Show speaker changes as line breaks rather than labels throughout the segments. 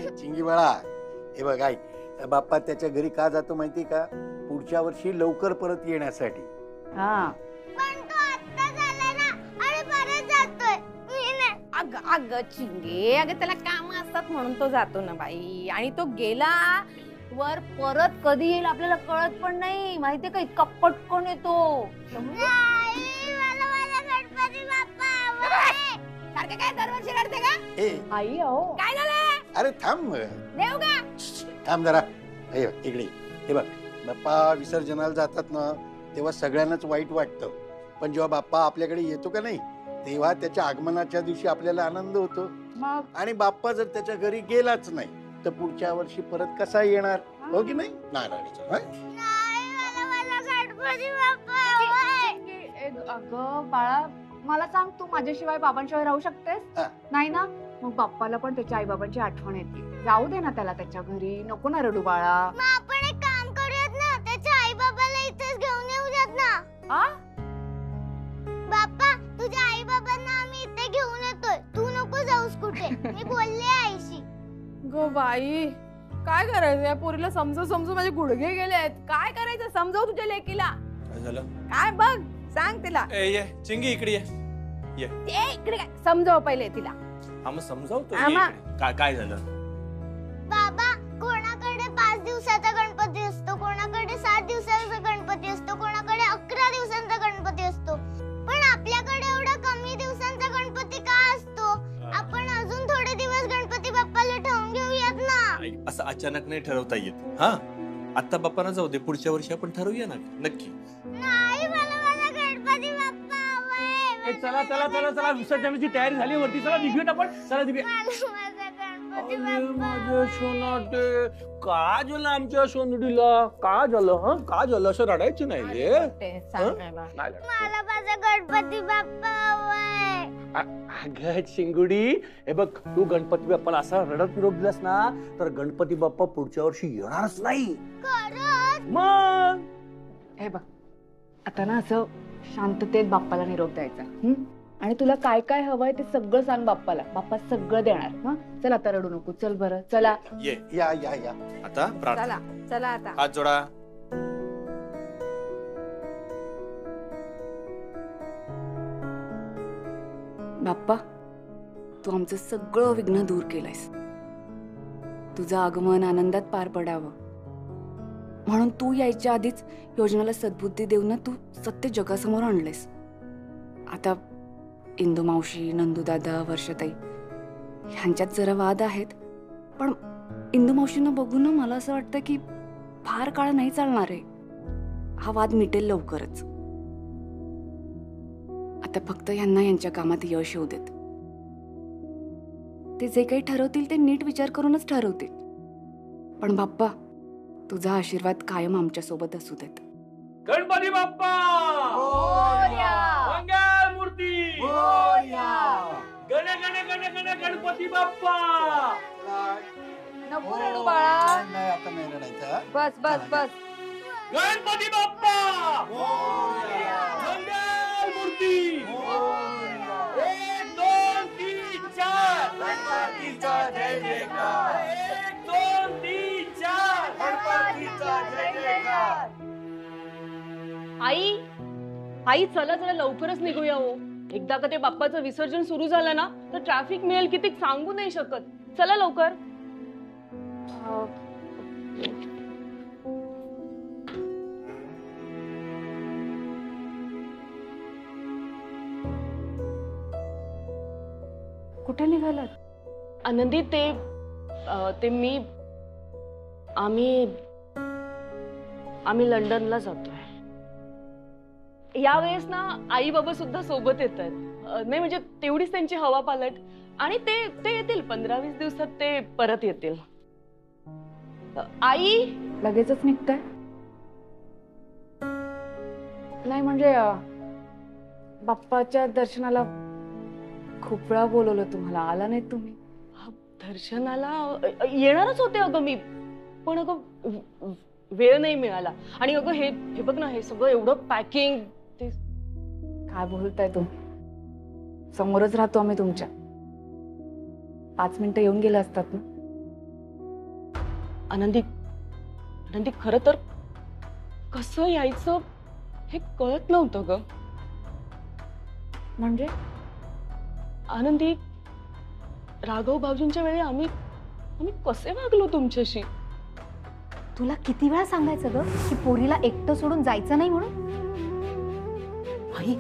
चिंगी बाळा, हे बघ ऐक, बाप्पा त्याच्या घरी का जातो माहिती का? पुढच्या वर्षी लवकर परत येण्यासाठी.
हा
पण तो आता झाला ना आणि परत जातोय. मी नाही.
अगं अगं चिंगे, अगं त्याला काम असतात म्हणून तो जातो ना बाई. आणि तो गेला वर परत कधी येईल आपल्याला कळत पण नाही, माहितीये का? इतका पटकन येतो.
नाही, मला माझा गणपती बाप्पा हवाय.
सारखं काय दरवर्षी रडते का?
ए
आई अहो काय झालं?
अरे थांब
देऊ का?
थांब जरा. हे बघ, इकडे हे बघ, बाप्पा विसर्जनाला जातात ना तेव्हा सगळ्यांनाच वाईट वाटतं, पण जेव्हा बाप्पा आपल्याकडे येतो का नाही तेव्हा त्याच्या आगमनाच्या दिवशी आपल्याला आनंद होतो. आणि बाप्पा जर त्याच्या घरी गेलाच नाही तर पुढच्या वर्षी परत कसा येणार? हो की नाही? नारायणचं
नाही, मला माझा गणपती बाप्पा हवाय.
अगं बाळा, मला सांग, तू माझ्याशिवाय बाबांशिवाय राहू शकतेस?
हा.
नाही ना? मग बाप्पाला पण त्याच्या आई बाबांची आठवण येते. जाऊ दे ना त्याला त्याच्या घरी. नको ना रडू बाळा.
मग आपण एक काम करूयात ना, त्याच्या आई बाबाला इथेच घेऊन येऊयात ना.
आ?
बाप्पा, तुझ्या आई बाबांना आम्ही इथे घेऊन येतोय. तू नको जाऊस कुठे. मी बोलले आईशी.
गो बाई, काय करायचं या पोरीला? समजू माझे गुडघे गेले आहेत. काय करायचं? समजव तुझ्या लेकीला.
काय झालं?
काय बघ, सांग तिला.
ये चिंगी इकडे ये.
ए इकडे काय? समजव पहिले तिला.
हा मग समजावतो.
आम्हा-
काय झालं?
बाबा, कोणाकडे 5 दिवसाचा गणपती असतो, कोणाकडे 7 दिवसाचा गणपती असतो, कोणाकडे 11 दिवसांचा गणपती असतो. पण आपल्याकडे एवढा कमी दिवसांचा गणपती का असतो? आपण अजून थोडे दिवस गणपती बाप्पाला ठेवून घेऊयात ना.
असं अचानक नाही ठरवता येत. हा आता बाप्पाला जाऊ दे, पुढच्या वर्षी आपण ठरवूया ना. नक्की.
नाही, मला माझा गणपती बाप्पा हवाय.
चला चला चला चला, विसर्जनाची तयारी झाली वरती. चला निघूया आपण. चला निघूया.
मला माझा गणपती
अरे
बाप्पा
माझ्या सोनाटे, काय झालं आमच्या सोनडीला? काय झालं? हा काय झालं? असं रडायचं नाही रे.
ते सांगायला.
नाही रडायचं.
मला माझा गणपती बाप्पा हवाय.
अगं चिंगुडी, हे बघ, तू गणपती बाप्पाला असा रडत निरोप दिलास ना तर गणपती बाप्पा पुढच्या वर्षी येणारच नाही.
खरंच?
मग
हे बघ, आता ना असं शांततेत बाप्पाला निरोप द्यायचा. आणि तुला काय काय हवंय ते सगळं सांग बाप्पाला. बाप्पा सगळं देणार. हा चल, आता रडू नको. चल बरं, चला.
ये
या या या.
आता प्रार्थना.
चला चला आता.
हात जोडा.
बाप्पा, तू आमचं सगळं विघ्न दूर केलंयस. तुझं आगमन आनंदात पार पडावं म्हणून तू यायच्या आधीच योजनेला सद्बुद्धी देऊन तू सत्य जगासमोर आणलेस. आता इंदू मावशी, नंदू दादा, वर्षाताई ह्यांच्यात जरा वाद आहेत, पण इंदू मावशींना बघून मला असं वाटतं की फार काळ नाही चालणार आहे. हा वाद मिटेल लवकरच. आता फक्त यांना यांच्या कामात यश येऊ देत. ते जे काही ठरवतील ते नीट विचार करूनच ठरवतील. पण बाप्पा, तुझा आशीर्वाद कायम आमच्या सोबत असू देत.
गणपती बाप्पा मंगल मूर्ती. गण गण गण गण गणपती बाप्पा.
नको रडू बाळा.
नाही, आता नाही रडायचं.
बस बस बस.
गणपती बाप्पा मंगल मूर्ती. 1 2 3 4 गणपतीचा जय जयकार. 1 2 3 4 गणपतीचा जय जयकार.
आई आई, चला चला लवकरच निघूया हो. एकदा का ते बाप्पाचं विसर्जन सुरू झालं ना तर ट्रॅफिक मिळेल किती सांगू नाही शकत. चला लवकर.
कुठे निघालात?
आनंदी, ते मी आम्ही लंडनला जातोय. यावेळेस ना आई बाबा सुद्धा सोबत येत आहेत. नाही म्हणजे तेवढीच त्यांची हवा पालट. आणि ते येतील 15-20 दिवसात ते परत येतील. आई
लगेचच निघताय? नाही म्हणजे बाप्पाच्या दर्शनाला खूप वेळा बोलवलं तुम्हाला, आला नाही तुम्ही?
दर्शनाला येणारच होते अगं मी, पण अगं वेळ नाही मिळाला. आणि अगं हे बघ ना, हे सगळं एवढं पॅकिंग. ते
काय बोलताय तुम्ही? समोरच राहतो आम्ही तुमच्या. 5 मिनिटं येऊन गेले असतात ना.
आनंदी आनंदी खरं तर कसं यायचं हे कळत नव्हतं ग.
म्हणजे
आनंदी, राघव भाऊजींच्या वेळी आम्ही कसे वागलो तुमच्याशी?
तुला किती वेळा सांगायचं ग की पोरीला एकटं सोडून जायचं नाही म्हणून?
आई,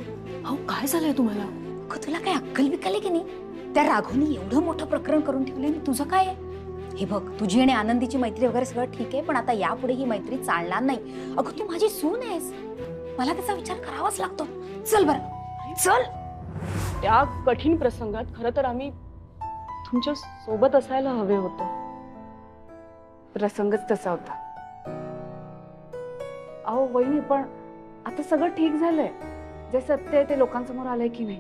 अहो काय झालंय तुम्हाला?
अगं तुला काय अक्कल बिक्कल की नाही? त्या राघवनी एवढं मोठं प्रकरण करून ठेवलंय आणि तुझं काय आहे? हे बघ, तुझी आणि आनंदीची मैत्री वगैरे सगळं ठीक आहे, पण आता यापुढे ही मैत्री चालणार नाही. अगं तू माझी सून आहेस, मला त्याचा विचार करावाच लागतो. चल बरं, चल.
त्या कठीण प्रसंगात खरं तर आम्ही तुमच्या सोबत असायला हवे होतो.
प्रसंगच तसा होता. अहो वहिनी, पण आता सगळं ठीक झालंय. जे सत्य आहे ते लोकांसमोर आलंय की नाही,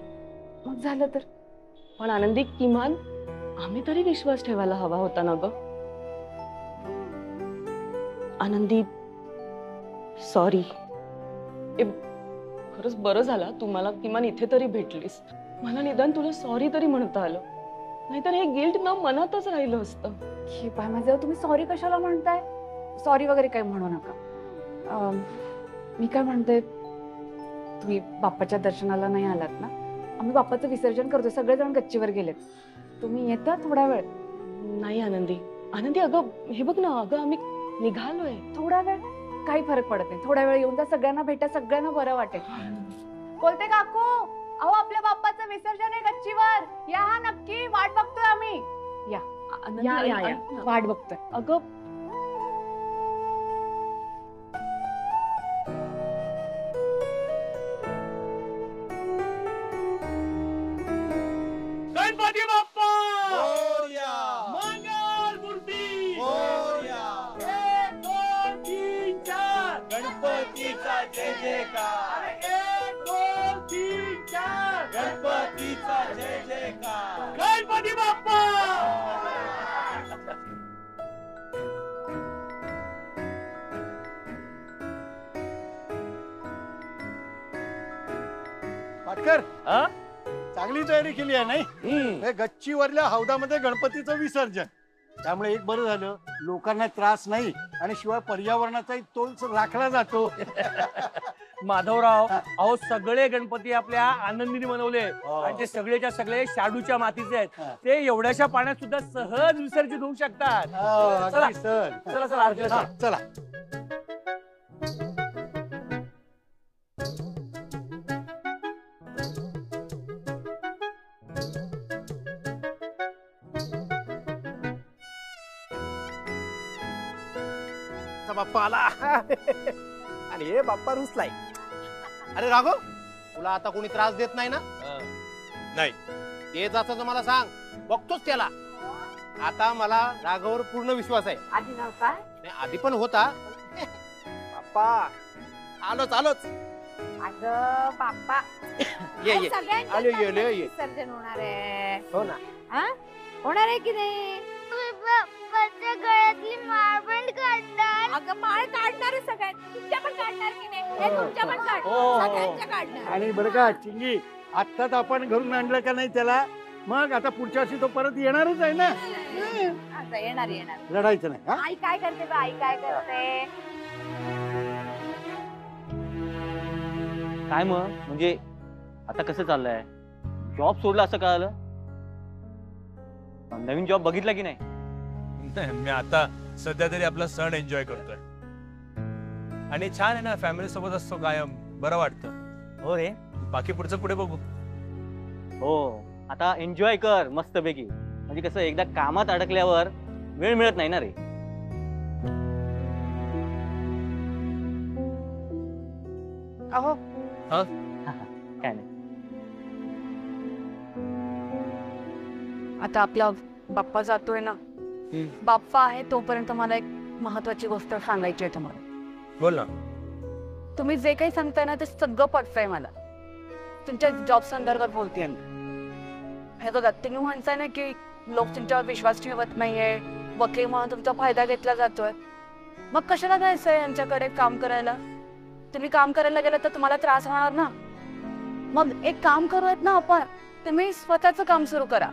मग झालं तर.
पण आनंदी, किमान आम्ही तरी विश्वास ठेवायला हवा होता ना ग. आनंदी, सॉरी. खरंच बरं झाला तू मला किमान इथे तरी भेटलीस. मला निदान तुला सॉरी तरी म्हणता आलं, नाहीतर हे गिल्ट ना मनातच राहिलं असतं.
हे पाय माझ्यावर तुम्ही सॉरी कशाला म्हणताय? सॉरी वगैरे काही म्हणू नका. मी काय म्हणते, तुम्ही बाप्पाच्या दर्शनाला नाही आलात ना? आम्ही बाप्पाचं विसर्जन करतो, सगळेजण गच्चीवर गेलेत. तुम्ही येता थोडा वेळ?
नाही आनंदी, आनंदी अगं हे बघ ना, अगं आम्ही निघालोय.
थोडा वेळ काही फरक पडत नाही. थोड्या वेळ येऊन जा, सगळ्यांना भेटा, सगळ्यांना बरं वाटेल. बोलते काकू, अहो आपल्या बाप्पाचं विसर्जन आहे गच्चीवर, या हा नक्की, वाट बघतोय आम्ही. या या या, वाट बघतोय.
अगं
गणपती बाप्पा मंगल मूर्ती 1 2 3 4 गणपतीचा जय जयकार. 1 2 3 4 गणपतीचा जय जयकार. गणपती बाप्पा.
पाटकर,
हा?
चांगली तयारी केली आहे नाही? हे गच्चीवरल्या हौदामध्ये गणपतीचं विसर्जन, त्यामुळे एक बरं झालं, लोकांना त्रास नाही आणि शिवाय पर्यावरणाचाही तोल राखला जातो.
माधवराव, अहो सगळे गणपती आपल्या आनंदीने बनवले आणि ते सगळेच्या सगळे शाडूच्या मातीचे आहेत. ते एवढ्याशा पाण्यात सुद्धा सहज विसर्जित होऊ शकतात. चला चला चला आरतीला चला.
चला.
बाप्पा आला. आणि हे बाप्पा रुसलाय. अरे राघव, तुला आता कोणी त्रास देत नाही ना?
नाही.
तेच असं मला सांग, बघतोच त्याला. आता मला राघववर पूर्ण विश्वास आहे.
आधी नव्हता,
नाही, आधी पण होता. बाप्पा आलोच आलोच.
अगं बाप्पा,
ये ये.
सगळ्यांच्या
आलो, ये,
गणपती
ये.
विसर्जन होणार आहे.
हो ना.
हा? होणार आहे की नाही?
बाप्पाच्या गळ्यातली माळ पण काढणार.
अगं माळ काढणार आहे सगळ्यात. तुमच्या पण काढणार की नाही? हे तुमच्या पण काढणार,
हो.
सगळ्यांच्या काढणार.
आणि बरं का चिंगी, आत्ताच आपण घरून आणलं का नाही त्याला, मग आता पुढच्या वर्षी तो परत येणारच आहे ना.
आता येणार येणार.
लढायचं नाही. हा?
आई काय करते बा? आई काय करते?
काय मग, म्हणजे आता कसं चाललंय? जॉब सोडला असं कळालं? नवीन जॉब बघितला की नाही?
मी आता सध्या तरी आपला सण एन्जॉय करतोय आणि छान आहे ना, फॅमिली सोबत असतो कायम, बरं वाटतं.
हो रे.
बाकी पुढचं पुढे बघू.
हो, आता एन्जॉय कर मस्तपैकी. म्हणजे कसं, एकदा कामात अडकल्यावर वेळ मिळत नाही ना रे.
अहो
काय नाही.
आता आपला बाप्पा जातोय ना, बाप्पा आहे तोपर्यंत मला एक महत्वाची गोष्ट सांगायची आहे तुम्हाला.
बोल ना.
तुम्ही जे काही सांगताय ना ते सगळं पटतंय मला. तुमच्या जॉब संदर्भात बोलतेय मी. हे बघा, तुम्ही म्हणताय ना की लोक तुमच्यावर विश्वास ठेवत नाहीये, वकील म्हणून तुमचा फायदा घेतला जातोय. मग कशाला जायचंय यांच्याकडे काम करायला? तुम्ही काम करायला गेलं तर तुम्हाला त्रास होणार ना. मग एक काम करूयात ना आपण, तुम्ही स्वतःचं काम सुरू करा.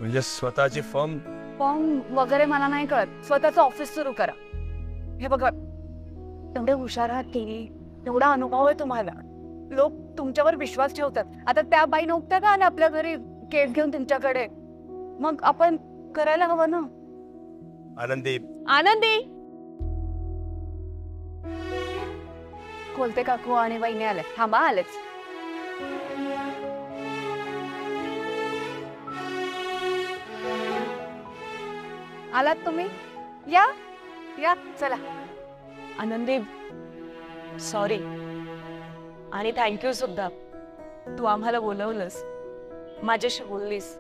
म्हणजे स्वतःची फर्म
फॉर्म वगैरे मला नाही कळत, स्वतःचं ऑफिस सुरू करा. हे बघा, तेवढे हुशार आहात की, तेवढा अनुभव आहे तुम्हाला, लोक तुमच्यावर विश्वास ठेवतात. आता त्या बाई नव्हत्या का आल्या आपल्या घरी केक घेऊन तुमच्याकडे, मग आपण करायला हवं ना.
आनंदी
आनंदी, खोलते काकू आणि वहिनी आले. थांबा, आलेच. आलात तुम्ही? या या, चला.
आनंदी, सॉरी आणि थँक्यू सुद्धा. तू आम्हाला बोलवलंस, माझ्याशी बोललीस.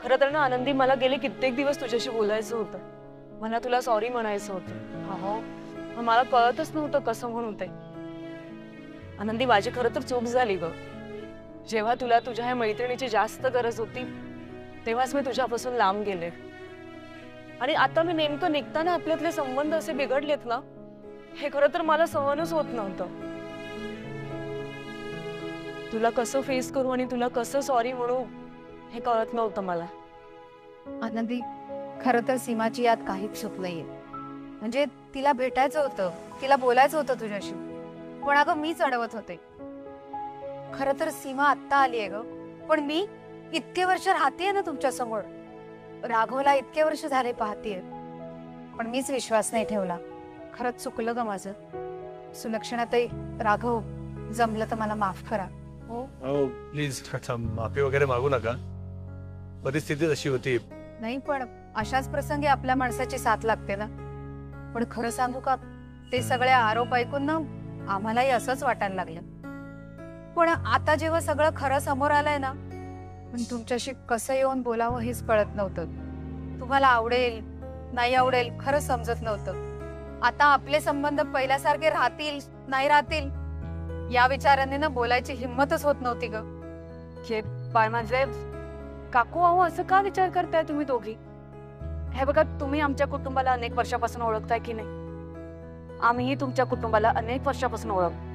खरं तर ना आनंदी, मला गेले कित्येक दिवस तुझ्याशी बोलायचं होतं. मला तुला सॉरी म्हणायचं होतं. अहो, मला कळतच नव्हतं कसं म्हणू ते. आनंदी, माझी खरं तर चूक झाली ग. जेव्हा तुला तुझ्या ह्या मैत्रिणीची जास्त गरज होती तेव्हाच मी तुझ्यापासून लांब गेले. आणि आता मी नेमकं निघताना आपल्यातले संबंध असे बिघडलेत ना, हे खरं तर मला सहनच होत नव्हतं. तुला कसं फेस करू आणि तुला कसं सॉरी म्हणू हे कळत नव्हतं मला.
आनंदी, खरं तर सीमाची यात काहीच चूक नाहीये. म्हणजे तिला भेटायचं होतं, तिला बोलायचं होतं तुझ्याशी, पण अगं मीच अडवत होते. खरं तर सीमा आत्ता आली आहे ग, पण मी इतके वर्ष राहतेय ना तुमच्या समोर. राघवला इतके वर्ष झाले पाहतेय, पण मीच विश्वास नाही ठेवला. खरंच चुकलं ग माझं. सुलक्षणाताई, राघव, जमलं तर मला माफ करा.
हो प्लीज, माफी वगैरे मागू नका, परिस्थिती अशी होती.
नाही, पण अशाच प्रसंगी आपल्या माणसाची साथ लागते ना. पण खरं सांगू का, ते सगळे आरोप ऐकून ना आम्हालाही असंच वाटायला लागलं. पण आता जेव्हा सगळं खरं समोर आलंय ना, पण तुमच्याशी कसं येऊन बोलावं हेच कळत नव्हतं. तुम्हाला आवडेल नाही आवडेल खरं समजत नव्हतं. आता आपले संबंध पहिल्यासारखे राहतील नाही राहतील या विचाराने ना बोलायची हिंमतच होत नव्हती ग.
हे पाय माझे काकू, अहो असं का विचार करताय तुम्ही दोघी? हे बघा, तुम्ही आमच्या कुटुंबाला अनेक वर्षापासून ओळखताय की नाही, आम्हीही तुमच्या कुटुंबाला अनेक वर्षापासून ओळखतो.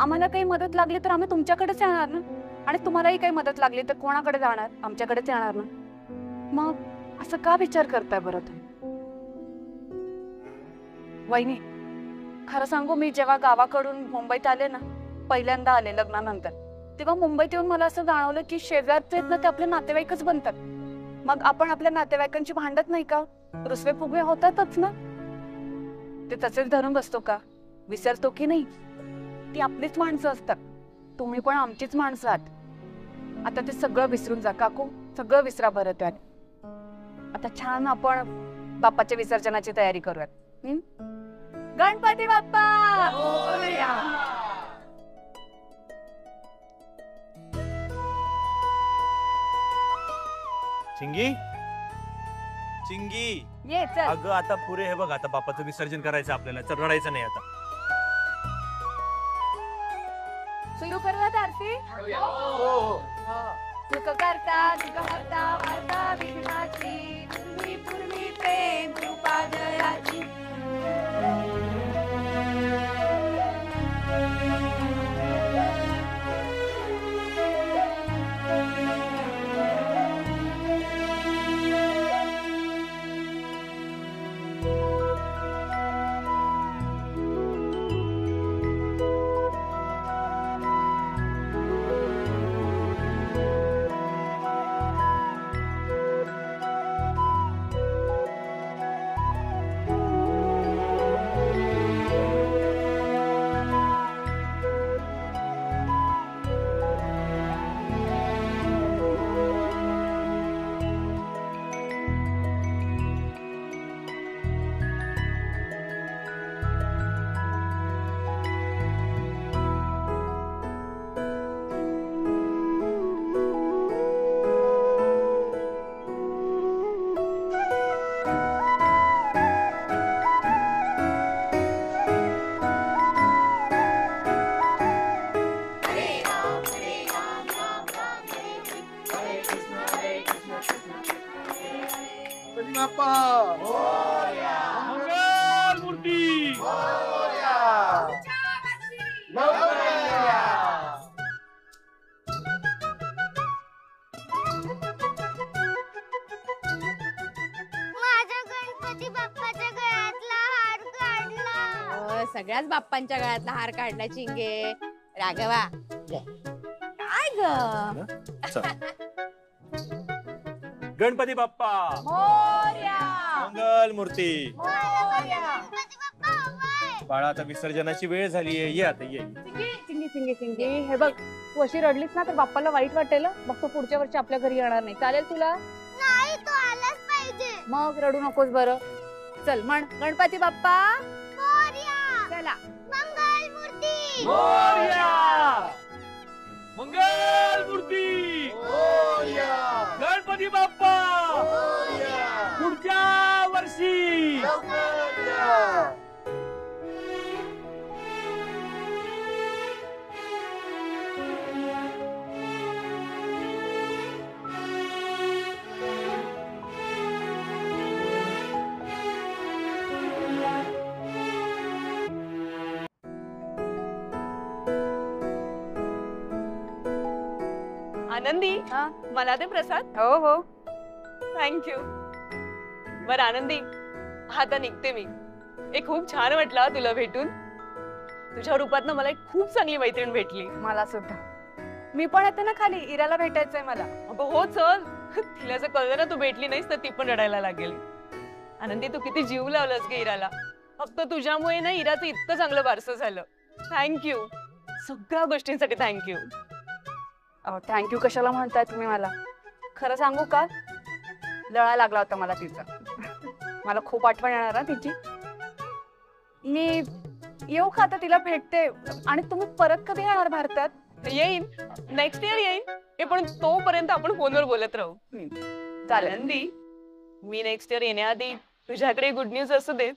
आम्हाला काही मदत लागली तर आम्ही तुमच्याकडेच येणार ना, आणि तुम्हालाही काही मदत लागली तर कोणाकडे जाणार? आमच्याकडेच येणार ना. मग असं का विचार करताय बरं तुम्ही? वहिनी, खरं सांगू, मी जेव्हा गावाकडून मुंबईत आले ना, पहिल्यांदा आले लग्नानंतर, तेव्हा मुंबईत येऊन मला असं जाणवलं की शेजारचे ना ते आपले नातेवाईकच बनतात. मग आपण आपल्या नातेवाईकांची भांडत नाही का? रुसवे फुगवे होतातच ना. ते तसेच धरून बसतो का? विसरतो की नाही? ती आपलीच माणसं असतात. तुम्ही पण आमचीच माणसं आहात. आता ते सगळं विसरून जा काकू, सगळं विसरा बरं. त्यात आता छान आपण बाप्पाच्या विसर्जनाची तयारी करूयात. गणपती बाप्पा मोरया.
चिंगी, चिंगी,
ये चल.
अगं आता पुरे. हे बघ, आता बाप्पाचं विसर्जन करायचं आपल्याला, तर रडायचं नाही आता.
सुरू करूयात आरती. सुख करता सुख करता वार्ता विघ्नाची, पूर्वी पूर्वी प्रेम कृपा जयाची.
गणपती बाप्पाच्या गळ्यातला हार काढला.
सगळ्याच बाप्पांच्या गळ्यातला हार काढला चिंगे. राघवा काय ग?
गणपती बाप्पा
मोरया.
मंगल मूर्ती.
गणपती बाप्पा हवाय.
बाळा आता विसर्जनाची वेळ झालीये, ये आता ये.
चिंगी चिंगी चिंगी, हे बघ तू अशी रडलीस ना तर बाप्पाला वाईट वाटेल. मग तो पुढच्या वर्षी आपल्या घरी येणार नाही. चालेल तुला?
नाही, तो आलाच पाहिजे.
मग रडू नकोस बरं.
चल म्हण गणपती बाप्पा
मोरया.
चला.
मंगल मूर्ती.
मंगल मूर्ती. गणपती बाप्पा पुढच्या वर्षी.
आनंदी, मला दे प्रसाद. हो हो, थँक्यू. बरं आनंदी, आता निघते मी. एक खूप छान वाटलं तुला भेटून. तुझ्या रूपातनं मला एक खूप चांगली मैत्रीण भेटली.
मला सुद्धा. मी पण येते ना खाली, इराला भेटायचंय मला.
अगं हो चल. तिला जर कळलं ना तू भेटली नाहीस तर ती पण रडायला लागेल. आनंदी तू किती जीव लावलास गे इराला. फक्त तुझ्यामुळे ना इराचं इतकं चांगलं बारसं झालं. थँक्यू, सगळ्या गोष्टींसाठी थँक्यू.
थँक्यू कशाला म्हणताय तुम्ही मला? खरं सांगू का, लळा लागला होता मला तिचा. मला खूप आठवण येणार ना तिची. मी येऊ का आता तिला भेटते. आणि तुम्ही परत कधी येणार भारतात?
येईन, नेक्स्ट इयर येईन. हे पण तोपर्यंत आपण फोनवर बोलत राहू.
चालेल.
आनंदी, मी नेक्स्ट इयर येण्याआधी तुझ्याकडे गुड न्यूज असू दे.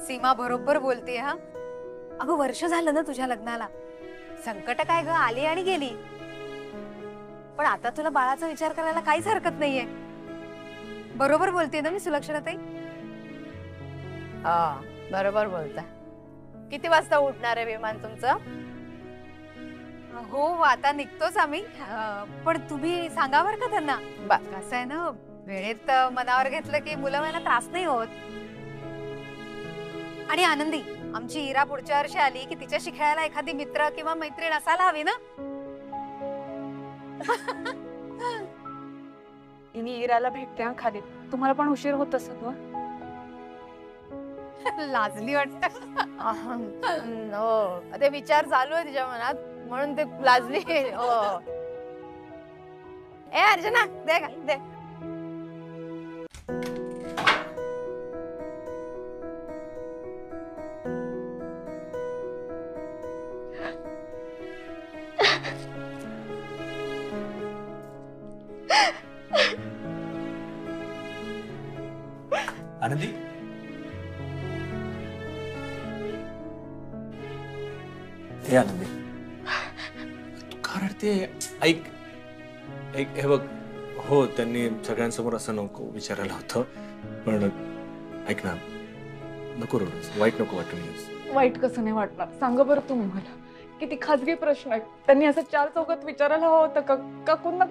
सीमा बरोबर बोलते हा. अगं वर्ष झालं ना तुझ्या लग्नाला. संकट काय ग, आली आणि गेली. पण आता तुला बाळाचा विचार करायला काहीच हरकत नाहीये. बरोबर बोलते ना मी सुलक्षणाताई?
बरोबर बोलता. किती वाजता उठणार आहे विमान तुमचं?
हो आता निघतोच आम्ही. पण तुम्ही सांगा बरं का त्यांना. कसं आहे ना, वेळेत मनावर घेतलं की मुलांना त्रास नाही होत. आणि आनंदी, आमची इरा पुढच्या वर्षी आली की तिच्याशी खेळायला एखादी मित्र किंवा मैत्रीण असायला हवी ना.
मी इराला भेटते हा खाली. तुम्हाला पण उशीर होत असत ना?
लाजली वाटत.
हो, ते विचार चालू आहे तिच्या मनात म्हणून ते लाजली. हो. ए अर्चना, दे का दे.
आनंदी, हे आनंदी, तू का रडते? ऐक ऐक, हे बघ. हो, त्यांनी सगळ्यांसमोर असं नको विचारायला होतं, पण ऐक ना, नको रडूस. वाईट नको वाटून.
वाईट कसं नाही वाटणार सांगा बरं तुम्ही मला. किती खाजगी प्रश्न आहे. त्यांनी असं चार चौकात विचारायला हवं होतं का? काकूंना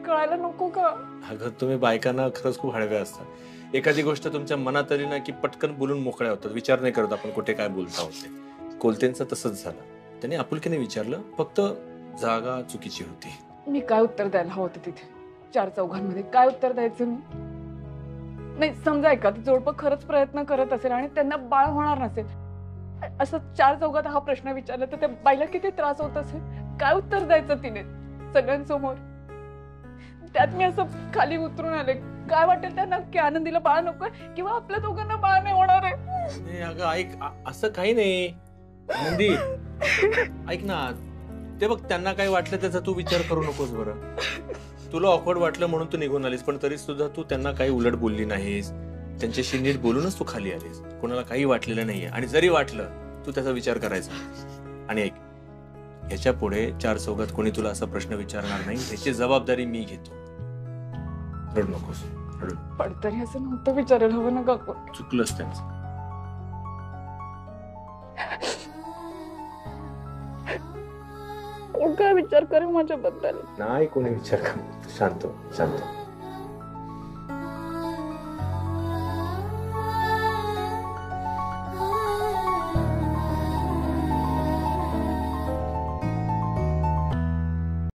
कळायला नको का?
अगं तुम्ही बायकांना खरंच खूप हळव्या असतात. एखादी गोष्ट तुमच्या मनात आली ना की पटकन बोलून मोकळ्या होतात. विचार नाही करत आपण कुठे काय बोलता होते. कोलतेंचं तसंच झालं. त्यांनी आपुलकीने विचारलं, फक्त जागा चुकीची होती.
मी काय उत्तर द्यायला हवं होतं तिथे? चार चौघांमध्ये काय उत्तर द्यायचं मी? नाही समजा एखादं जोडपं खरंच प्रयत्न करत असेल आणि त्यांना बाळ होणार नसेल, असं चार चौघात हा प्रश्न विचारला तर त्या बाईला किती त्रास होत असेल. काय उत्तर द्यायचं तिने सगळ्यांसमोर? त्यात मी असं खाली उतरून आले. काय वाटेल त्यांना की आनंदीला बाळ नकोय किंवा आपल्या दोघांना बाळ नाही होणार आहे?
अगं ऐक, असं काही नाही आनंदी. ऐक ना, ते बघ त्यांना काय वाटलं त्याचा तू विचार करू नकोस बरं. तुला ऑकवर्ड वाटलं म्हणून तू निघून आलीस, पण तरी सुद्धा तू त्यांना काही उलट बोलली नाहीस. त्यांच्याशी नीट बोलूनच तू खाली आलीस. कोणाला काही वाटलेलं नाहीये. आणि जरी वाटलं तू त्याचा विचार करायचा. आणि ऐक, ह्याच्या पुढे चार चौघात कोणी तुला असा प्रश्न विचारणार नाही. ह्याची जबाबदारी मी घेतो. रडू नकोस, रडू.
पण तरी असं नव्हतं विचारायला हवं ना काकू.
चुकलंच त्यांचं.
काय विचार करेल माझ्याबद्दल?
नाही कोणी विचार कर. शांत शांत.